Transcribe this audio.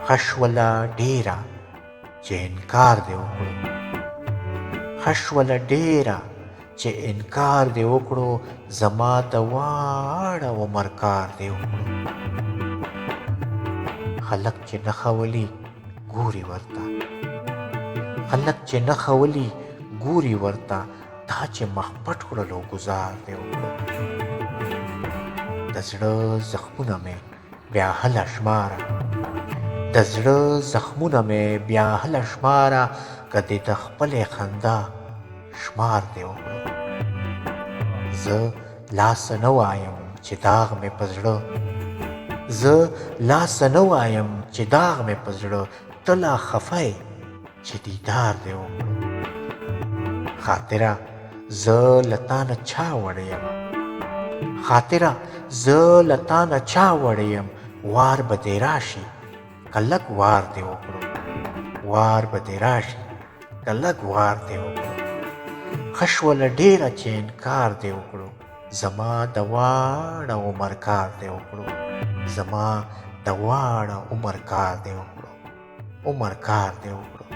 خشوله ډیره چې انکار دې وکړو، خشوله ډیره چې انکار دې وکړو، زما د واړه عمر کار دې وکړو. خلک چې نه خولي ګوري ورته، خلک چې نه خولي ګوري ورته، دا چې مخ پټ کړلو ګزار دې وکړو. د زړه زخمونه مې بیا هله شماره، د زړه زخمونه مې بیا هله شماره، که دې د خپلې خندا شمار دې وکړو. زه لاسه نه وایم چې داغ مې په زړه، زه لاسه نه وایم چې داغ مې په زړه، ته لا خفه یې چې دیدار دې وکړو. خاطره زه له تا نه چا وړی یم، خاطره زه له تا نه چا وړی یم، وار به دې راشي که لږ وار دې وکړو، وار به دې راشي که لږ وار دې وکړو. ښه شوله ډېره چې انکار دې وکړو، زما د واړه عمر کار دې وکړو، زما د واړه عمر کار دې وکړو، عمر کار دې وکړو.